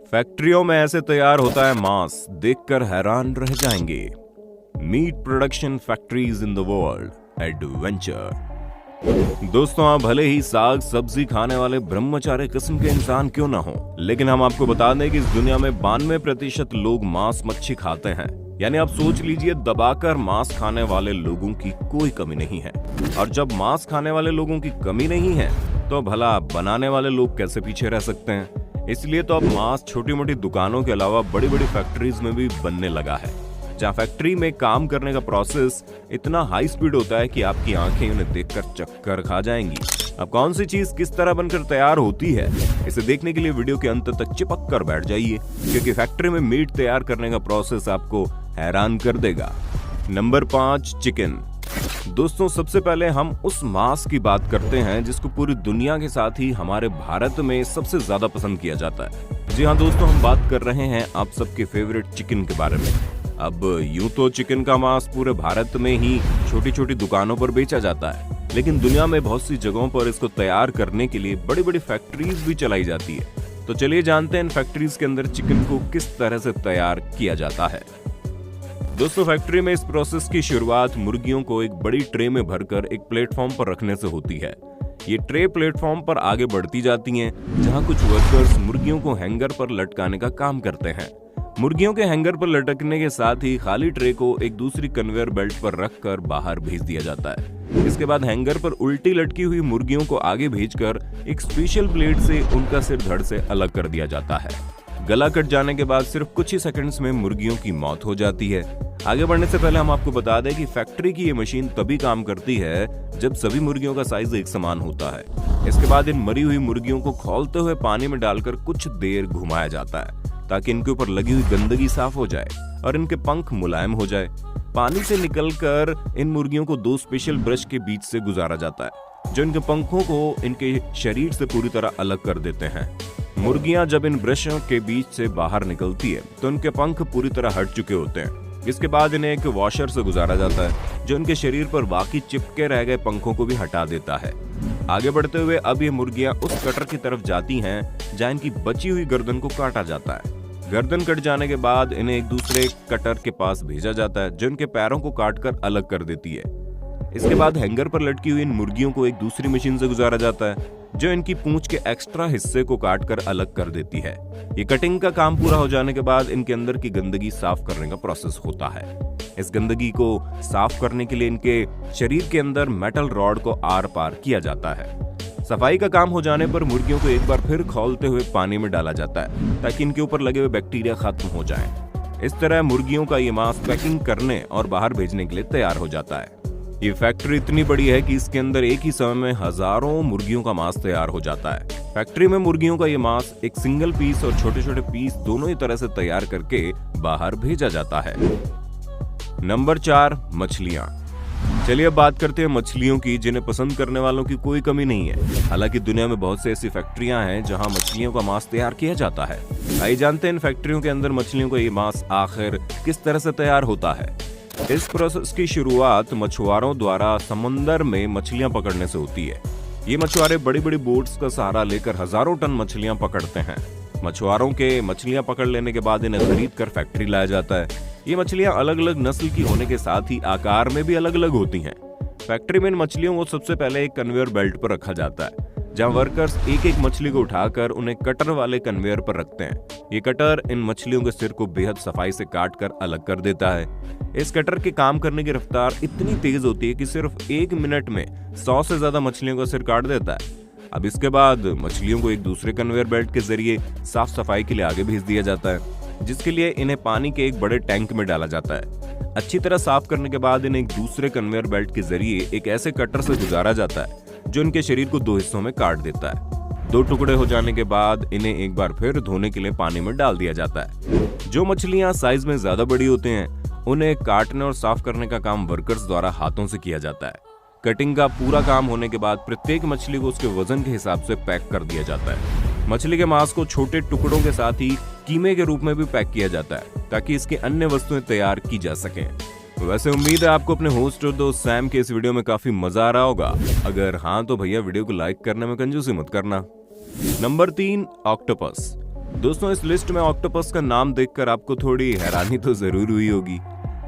फैक्ट्रियों में ऐसे तैयार होता है मांस, देखकर हैरान रह जाएंगे। Meat production factories in the world adventure. दोस्तों, आप भले ही साग सब्जी खाने वाले ब्रह्मचारी किस्म के इंसान क्यों ना हो, लेकिन हम आपको बता दें कि इस दुनिया में 92% लोग मांस मच्छी खाते हैं। यानी आप सोच लीजिए, दबाकर मांस खाने वाले लोगों की कोई कमी नहीं है। और जब मांस खाने वाले लोगों की कमी नहीं है, तो भला बनाने वाले लोग कैसे पीछे रह सकते हैं। इसलिए तो अब मांस छोटी मोटी दुकानों के अलावा बड़ी बड़ी फैक्ट्रीज में भी बनने लगा है, जहाँ फैक्ट्री में काम करने का प्रोसेस इतना हाई स्पीड होता है कि आपकी आंखें उन्हें देखकर चक्कर खा जाएंगी। अब कौन सी चीज किस तरह बनकर तैयार होती है, इसे देखने के लिए वीडियो के अंत तक चिपक कर बैठ जाइए, क्योंकि फैक्ट्री में मीट तैयार करने का प्रोसेस आपको हैरान कर देगा। Number 5, chicken. दोस्तों, सबसे पहले हम उस मांस की बात करते हैं जिसको पूरी दुनिया के साथ ही हमारे भारत में सबसे ज्यादा पसंद किया जाता है। जी हाँ दोस्तों, हम बात कर रहे हैं आप सबके फेवरेट चिकन के बारे में। अब यूं तो चिकन का मांस पूरे भारत में ही छोटी छोटी दुकानों पर बेचा जाता है, लेकिन दुनिया में बहुत सी जगहों पर इसको तैयार करने के लिए बड़ी बड़ी फैक्ट्रीज भी चलाई जाती है। तो चलिए जानते हैं इन फैक्ट्रीज के अंदर चिकन को किस तरह से तैयार किया जाता है। दोस्तों, फैक्ट्री में इस प्रोसेस की शुरुआत मुर्गियों को एक बड़ी ट्रे में भरकर एक प्लेटफॉर्म पर रखने से होती है। ये ट्रे प्लेटफॉर्म पर आगे बढ़ती जाती हैं, जहां कुछ वर्कर्स मुर्गियों को हैंगर पर लटकाने का काम करते हैं। मुर्गियों के हैंगर पर लटकने के साथ ही खाली ट्रे को एक दूसरी कन्वेयर बेल्ट पर रखकर बाहर भेज दिया जाता है। इसके बाद हैंगर पर उल्टी लटकी हुई मुर्गियों को आगे भेजकर एक स्पेशल ब्लेड से उनका सिर धड़ से अलग कर दिया जाता है। गला कट जाने के बाद सिर्फ कुछ ही सेकंड्स में मुर्गियों की मौत हो जाती है। आगे बढ़ने से पहले हम आपको बता दें कि फैक्ट्री की ये मशीन तभी काम करती है जब सभी मुर्गियों का साइज एक समान होता है। इसके बाद इन मरी हुई मुर्गियों को खौलते हुए पानी में डालकर कुछ देर घुमाया जाता है, ताकि इनके ऊपर लगी हुई गंदगी साफ हो जाए और इनके पंख मुलायम हो जाए। पानी से निकलकर इन मुर्गियों को 2 स्पेशल ब्रश के बीच से गुजारा जाता है, जो इनके पंखों को इनके शरीर से पूरी तरह अलग कर देते हैं। मुर्गियां जब इन ब्रशों के बीच से बाहर निकलती है तो इनके पंख पूरी तरह हट चुके होते हैं। इसके बाद इन्हें एक वॉशर से गुजारा जाता है, जो इनके शरीर पर बाकी चिपके रह गए पंखों को भी हटा देता है। आगे बढ़ते हुए अब ये मुर्गियां उस कटर की तरफ जाती हैं जहां इनकी बची हुई गर्दन को काटा जाता है। गर्दन कट जाने के बाद इन्हें एक दूसरे कटर के पास भेजा जाता है, जो इनके पैरों को काटकर अलग कर देती है। इसके बाद हैंगर पर लटकी हुई इन मुर्गियों को एक दूसरी मशीन से गुजारा जाता है, जो इनकी पूंछ के एक्स्ट्रा हिस्से को काटकर अलग कर देती है। ये कटिंग का काम पूरा हो जाने के बाद इनके अंदर की गंदगी साफ करने का प्रोसेस होता है। इस गंदगी को साफ करने के लिए इनके शरीर के अंदर मेटल रॉड को आर पार किया जाता है। सफाई का काम हो जाने पर मुर्गियों को एक बार फिर खौलते हुए पानी में डाला जाता है, ताकि इनके ऊपर लगे हुए बैक्टीरिया खत्म हो जाएं। इस तरह मुर्गियों का ये मांस पैकिंग करने और बाहर भेजने के लिए तैयार हो जाता है। ये फैक्ट्री इतनी बड़ी है कि इसके अंदर एक ही समय में हजारों मुर्गियों का मांस तैयार हो जाता है। फैक्ट्री में मुर्गियों का ये मांस एक सिंगल पीस और छोटे छोटे पीस दोनों ही तरह से तैयार करके बाहर भेजा जाता है। नंबर 4, मछलियां। चलिए अब बात करते हैं मछलियों की, जिन्हें पसंद करने वालों की कोई कमी नहीं है। हालांकि दुनिया में बहुत से ऐसी फैक्ट्रियां हैं जहां मछलियों का मांस तैयार किया जाता है। आइए जानते हैं इन फैक्ट्रियों के अंदर मछलियों का ये मांस आखिर किस तरह से तैयार होता है। इस प्रोसेस की शुरुआत मछुआरों द्वारा समंदर में मछलियां पकड़ने से होती है। ये मछुआरे बड़ी बड़ी बोट्स का सहारा लेकर हजारों टन मछलियां पकड़ते हैं। मछुआरों के मछलियां पकड़ लेने के बाद इन्हें खरीद कर फैक्ट्री लाया जाता है। ये मछलियां अलग अलग नस्ल की होने के साथ ही आकार में भी अलग अलग होती हैं। फैक्ट्री में इन मछलियों को सबसे पहले एक कन्वेयर बेल्ट पर रखा जाता है, जहां वर्कर्स एक एक मछली को उठाकर उन्हें कटर वाले कन्वेयर पर रखते हैं। ये कटर इन मछलियों के सिर को बेहद सफाई से काट कर अलग कर देता है। इस कटर के काम करने की रफ्तार इतनी तेज होती है कि सिर्फ 1 मिनट में 100 से ज्यादा मछलियों का सिर काट देता है। अब इसके बाद मछलियों को एक दूसरे कन्वेयर बेल्ट के जरिए साफ सफाई के लिए आगे भेज दिया जाता है, जिसके लिए इन्हें पानी के एक बड़े टैंक में डाला जाता है। अच्छी तरह साफ करने के बाद इन्हें एक दूसरे कन्वेयर बेल्ट के जरिए एक ऐसे कटर से गुजारा जाता है, जो इनके शरीर को 2 हिस्सों में काट देता है। 2 टुकड़े हो जाने के बाद इन्हें एक बार फिर धोने के लिए पानी में डाल दिया जाता है। जो मछलियां साइज में ज्यादा बड़ी होते हैं, उन्हें काटने और साफ करने का काम वर्कर्स द्वारा हाथों से किया जाता है। कटिंग का पूरा काम होने के बाद प्रत्येक मछली को उसके वजन के हिसाब से पैक कर दिया जाता है। मछली के मांस को छोटे टुकड़ों के साथ ही कीमे के रूप में भी पैक किया जाता है, ताकि इसकी अन्य वस्तुएं तैयार की जा सकें। वैसे उम्मीद है आपको अपने होस्ट और दोस्त सैम के इस वीडियो में काफी मजा आ रहा होगा। अगर हाँ तो भैया वीडियो को लाइक करने में कंजूसी मत करना। Number 3, octopus. दोस्तों इस लिस्ट में ऑक्टोपस का नाम देखकर आपको थोड़ी हैरानी तो जरूर हुई होगी,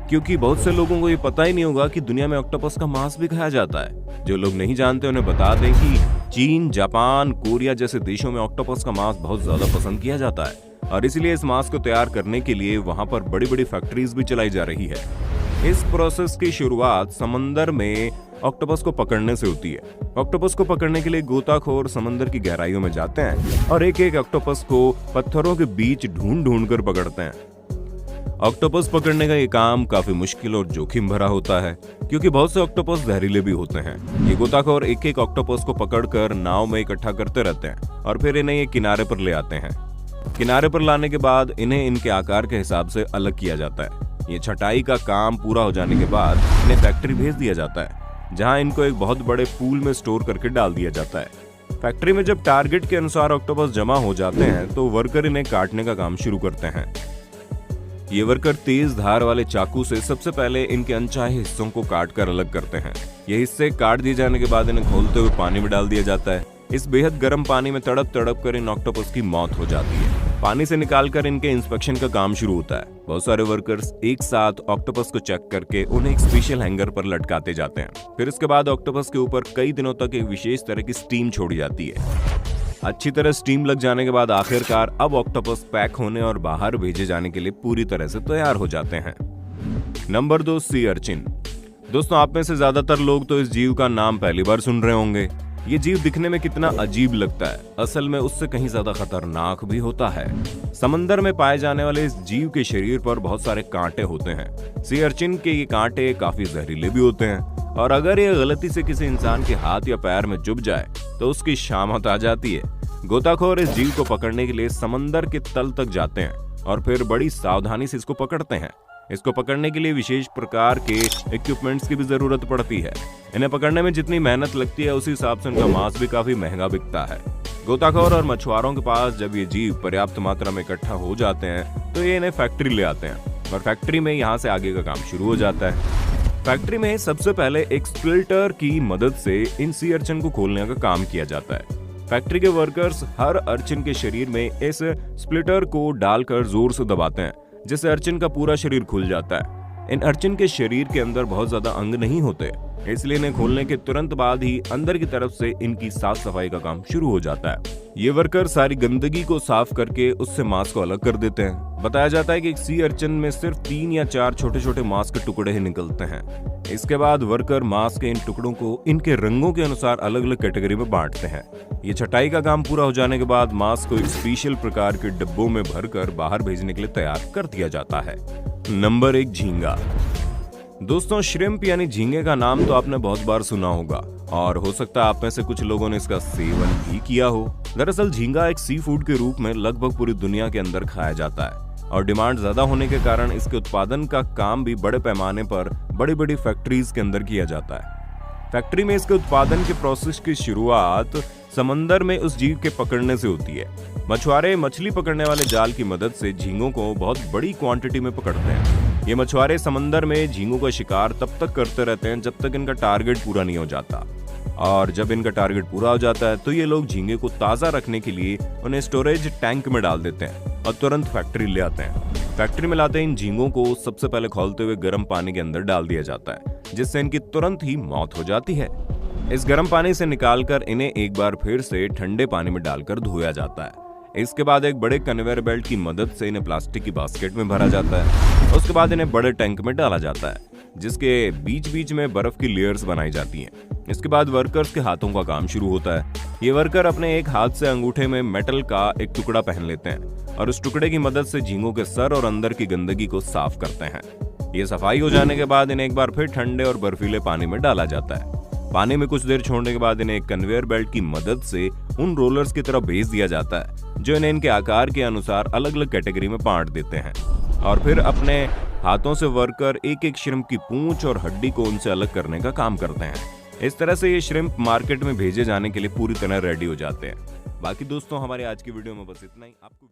क्योंकि बहुत से लोगों को ये पता ही नहीं होगा कि दुनिया में ऑक्टोपस का मांस भी खाया जाता है। जो लोग नहीं जानते उन्हें बता दें कि चीन, जापान, कोरिया जैसे देशों में ऑक्टोपस का मांस बहुत ज्यादा पसंद किया जाता है और इसलिए इस मांस को तैयार करने के लिए वहां पर बड़ी बड़ी फैक्ट्रीज भी चलाई जा रही है। इस प्रोसेस की शुरुआत समंदर में ऑक्टोपस को पकड़ने से होती है। ऑक्टोपस को पकड़ने के लिए गोताखोर समंदर की गहराइयों में जाते हैं और एक एक ऑक्टोपस को पत्थरों के बीच ढूंढ ढूंढ कर पकड़ते हैं। ऑक्टोपस पकड़ने का ये काम काफी मुश्किल और जोखिम भरा होता है, क्योंकि बहुत से ऑक्टोपस जहरीले भी होते हैं। ये गोताखोर एक एक ऑक्टोपस को पकड़कर नाव में इकट्ठा करते रहते हैं और फिर इन्हें ये किनारे पर ले आते हैं। किनारे पर लाने के बाद इन्हें इनके आकार के हिसाब से अलग किया जाता है। ये छटाई का काम पूरा हो जाने के बाद इन्हें फैक्ट्री भेज दिया जाता है, जहां इनको एक बहुत बड़े पूल में स्टोर करके डाल दिया जाता है। फैक्ट्री में जब टारगेट के अनुसार ऑक्टोपस जमा हो जाते हैं तो वर्कर इन्हें काटने का काम शुरू करते हैं। ये वर्कर तेज धार वाले चाकू से सबसे पहले इनके अनचाहे हिस्सों को काट कर अलग करते हैं। ये हिस्से काट दिए जाने के बाद इन्हें खोलते हुए पानी में डाल दिया जाता है। इस बेहद गर्म पानी में तड़प तड़प कर इन ऑक्टोपस की मौत हो जाती है। पानी से निकालकर इनके इंस्पेक्शन का काम शुरू होता है। बहुत सारे वर्कर्स एक साथ ऑक्टोपस को चेक करके उन्हें एक स्पेशल हैंगर पर लटकाते जाते हैं। फिर इसके बाद ऑक्टोपस के ऊपर कई दिनों तक एक विशेष तरह की स्टीम छोड़ी जाती है। अच्छी तरह स्टीम लग जाने के बाद आखिरकार अब ऑक्टोपस पैक होने और बाहर भेजे जाने के लिए पूरी तरह से तैयार हो जाते हैं। Number 2, sea urchin. दोस्तों आप में से ज्यादातर लोग तो इस जीव का नाम पहली बार सुन रहे होंगे। ये जीव दिखने में कितना अजीब लगता है, असल में उससे कहीं ज्यादा खतरनाक भी होता है। समंदर में पाए जाने वाले इस जीव के शरीर पर बहुत सारे कांटे होते हैं। सी अर्चिन के ये कांटे काफी जहरीले भी होते हैं और अगर ये गलती से किसी इंसान के हाथ या पैर में चुभ जाए तो उसकी शामत आ जाती है। गोताखोर इस जीव को पकड़ने के लिए समंदर के तल तक जाते हैं और फिर बड़ी सावधानी से इसको पकड़ते हैं। इसको पकड़ने के लिए विशेष प्रकार के इक्विपमेंट्स की भी जरूरत पड़ती है। इन्हें पकड़ने में जितनी मेहनत लगती है उसी हिसाब से उनका मांस भी काफी महंगा बिकता है। गोताखोर और मछुआरों के पास जब ये जीव पर्याप्त मात्रा में इकट्ठा हो जाते हैं तो ये इन्हें फैक्ट्री ले आते हैं और फैक्ट्री में यहाँ से आगे का काम शुरू हो जाता है। फैक्ट्री में सबसे पहले एक स्प्लिटर की मदद से इन सी अर्चिन को खोलने का काम किया जाता है। फैक्ट्री के वर्कर्स हर अर्चिन के शरीर में इस स्प्लिटर को डालकर जोर से दबाते हैं, जिससे अर्चिन का पूरा शरीर खुल जाता है। इन अर्चिन के शरीर के अंदर बहुत ज्यादा अंग नहीं होते, इसलिए इन्हें खोलने के तुरंत बाद ही अंदर की तरफ से इनकी साफ सफाई का काम शुरू हो जाता है। ये वर्कर सारी गंदगी को साफ करके उससे मांस को अलग कर देते हैं। बताया जाता है कि एक सी अर्चिन में सिर्फ 3 या 4 छोटे छोटे मांस के टुकड़े ही निकलते हैं। इसके बाद वर्कर मांस के इन टुकड़ों को इनके रंगों के अनुसार अलग अलग कैटेगरी में बांटते हैं। ये छटाई का काम पूरा हो जाने के बाद मांस को एक स्पेशल प्रकार के डिब्बों में भरकर बाहर भेजने के लिए तैयार कर दिया जाता है। नंबर 1, झींगा। दोस्तों श्रिम्प यानी झींगे का नाम तो आपने बहुत बार सुना होगा और हो सकता है आप में से कुछ लोगों ने इसका सेवन भी किया हो। दरअसल झींगा एक सी फूड के रूप में लगभग पूरी दुनिया के अंदर खाया जाता है और डिमांड ज्यादा होने के कारण इसके उत्पादन का काम भी बड़े पैमाने पर बड़ी बड़ी फैक्ट्रीज के अंदर किया जाता है। फैक्ट्री में इसके उत्पादन के प्रोसेस की शुरुआत समंदर में उस जीव के पकड़ने से होती है। मछुआरे मछली पकड़ने वाले जाल की मदद से झींगों को बहुत बड़ी क्वांटिटी में पकड़ते हैं। ये मछुआरे समंदर में झींगों का शिकार तब तक करते रहते हैं जब तक इनका टारगेट पूरा नहीं हो जाता, और जब इनका टारगेट पूरा हो जाता है तो ये लोग झींगे को ताज़ा रखने के लिए उन्हें स्टोरेज टैंक में डाल देते हैं और तुरंत फैक्ट्री ले आते हैं। फैक्ट्री में लाते इन झींगों को सबसे पहले खौलते हुए गर्म पानी के अंदर डाल दिया जाता है, जिससे इनकी तुरंत ही मौत हो जाती है। इस गर्म पानी से निकालकर इन्हें एक बार फिर से ठंडे पानी में डालकर धोया जाता है। इसके बाद एक बड़े कन्वेयर बेल्ट की मदद से इन्हें प्लास्टिक की बास्केट में भरा जाता है। उसके बाद इन्हें बड़े टैंक में डाला जाता है, जिसके बीच बीच में बर्फ की लेयर्स बनाई जाती हैं। इसके बाद वर्कर्स के हाथों का काम शुरू होता है। ये वर्कर अपने एक हाथ से अंगूठे में मेटल का एक टुकड़ा पहन लेते हैं और उस टुकड़े की मदद से झींगों के सर और अंदर की गंदगी को साफ करते हैं। ये सफाई हो जाने के बाद इन्हें एक बार फिर ठंडे और बर्फीले पानी में डाला जाता है। पानी में कुछ देर छोड़ने के बाद इन्हें एक कन्वेयर बेल्ट की मदद से उन रोलर्स की तरफ भेज दिया जाता है, जो इन्हें इनके आकार के अनुसार अलग अलग कैटेगरी में बांट देते हैं। और फिर अपने हाथों से वर्कर एक एक श्रिम्प की पूंछ और हड्डी को उनसे अलग करने का काम करते हैं। इस तरह से ये श्रिम्प मार्केट में भेजे जाने के लिए पूरी तरह रेडी हो जाते हैं। बाकी दोस्तों हमारे आज की वीडियो में बस इतना ही। आपको